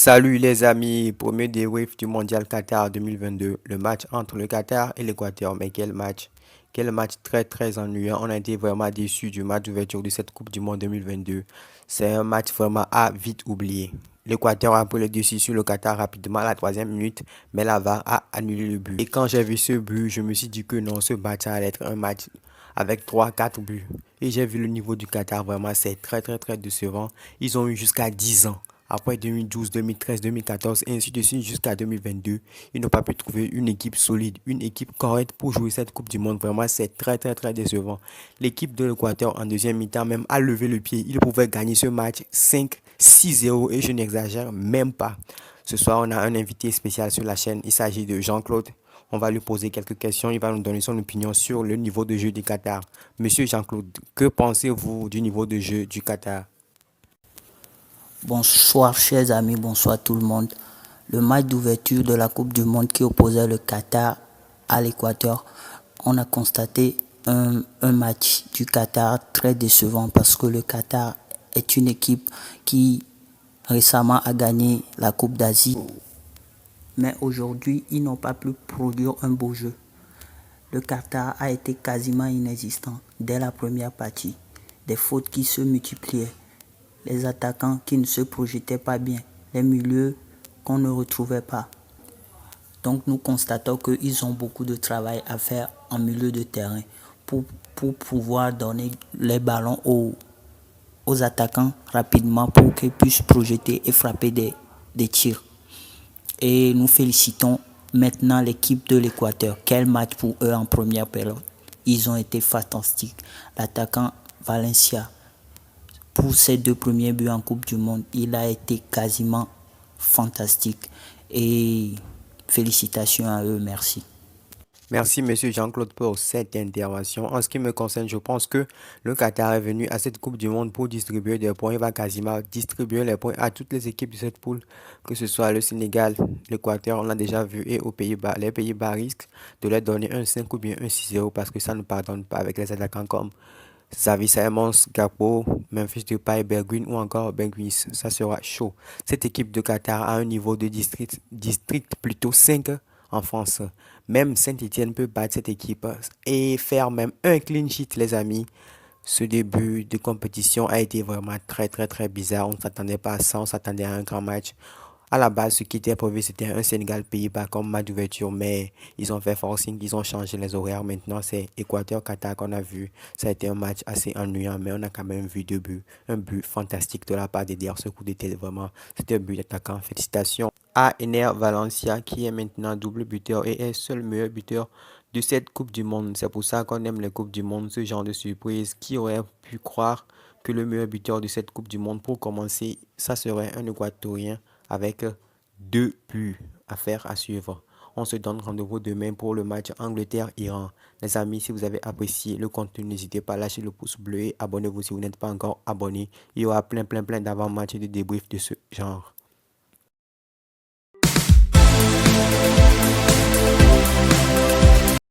Salut les amis, premier débrief du Mondial Qatar 2022, le match entre le Qatar et l'Équateur. Mais quel match! Quel match très ennuyant. On a été vraiment déçus du match d'ouverture de cette Coupe du Monde 2022. C'est un match vraiment à vite oublier. L'Équateur a pris le dessus sur le Qatar rapidement à la troisième minute, mais la VAR a annulé le but. Et quand j'ai vu ce but, je me suis dit que non, ce match allait être un match avec trois quatre buts. Et j'ai vu le niveau du Qatar, vraiment c'est très décevant. Ils ont eu jusqu'à 10 ans. Après 2012, 2013, 2014 et ainsi de suite jusqu'à 2022, ils n'ont pas pu trouver une équipe solide, une équipe correcte pour jouer cette Coupe du Monde. Vraiment, c'est très décevant. L'équipe de l'Équateur en deuxième mi-temps même a levé le pied. Ils pouvaient gagner ce match 5-6-0 et je n'exagère même pas. Ce soir, on a un invité spécial sur la chaîne. Il s'agit de Jean-Claude. On va lui poser quelques questions. Il va nous donner son opinion sur le niveau de jeu du Qatar. Monsieur Jean-Claude, que pensez-vous du niveau de jeu du Qatar? Bonsoir chers amis, bonsoir tout le monde. Le match d'ouverture de la Coupe du Monde qui opposait le Qatar à l'Équateur, on a constaté un match du Qatar très décevant parce que le Qatar est une équipe qui récemment a gagné la Coupe d'Asie. Mais aujourd'hui, ils n'ont pas pu produire un beau jeu. Le Qatar a été quasiment inexistant dès la première partie. Des fautes qui se multipliaient, les attaquants qui ne se projetaient pas bien, les milieux qu'on ne retrouvait pas. Donc nous constatons qu'ils ont beaucoup de travail à faire en milieu de terrain pour, pouvoir donner les ballons aux attaquants rapidement pour qu'ils puissent projeter et frapper des tirs. Et nous félicitons maintenant l'équipe de l'Équateur. Quel match pour eux en première période. Ils ont été fantastiques. L'attaquant Valencia, pour ses deux premiers buts en Coupe du Monde, il a été quasiment fantastique. Et félicitations à eux, merci. Merci, Monsieur Jean-Claude, pour cette intervention. En ce qui me concerne, je pense que le Qatar est venu à cette Coupe du Monde pour distribuer des points. Il va quasiment distribuer les points à toutes les équipes de cette poule, que ce soit le Sénégal, l'Équateur, on l'a déjà vu, et aux Pays-Bas. Les Pays-Bas risquent de leur donner un 5 ou bien un 6-0 parce que ça ne pardonne pas avec les attaquants comme Xavi Simons, Gakpo, Memphis Depay, Bergwijn ou encore Benguis. Ça sera chaud. Cette équipe de Qatar a un niveau de district plutôt 5 en France. Même Saint-Etienne peut battre cette équipe et faire même un clean sheet, les amis. Ce début de compétition a été vraiment très bizarre. On ne s'attendait pas à ça, on s'attendait à un grand match. À la base, ce qui était prévu, c'était un Sénégal-Pays-Bas comme match d'ouverture, mais ils ont fait forcing, ils ont changé les horaires. Maintenant, c'est Équateur-Qatar qu'on a vu. Ça a été un match assez ennuyant, mais on a quand même vu deux buts. Un but fantastique de la part d'Eder, ce coup de tête, vraiment. C'était un but d'attaquant. Félicitations à Ener Valencia, qui est maintenant double buteur et est seul meilleur buteur de cette Coupe du Monde. C'est pour ça qu'on aime les Coupes du Monde, ce genre de surprise. Qui aurait pu croire que le meilleur buteur de cette Coupe du Monde, pour commencer, ça serait un Équatorien avec deux buts à faire à suivre. On se donne rendez-vous demain pour le match Angleterre-Iran. Les amis, si vous avez apprécié le contenu, n'hésitez pas à lâcher le pouce bleu et abonnez-vous si vous n'êtes pas encore abonné. Il y aura plein d'avant-matchs et de débriefs de ce genre.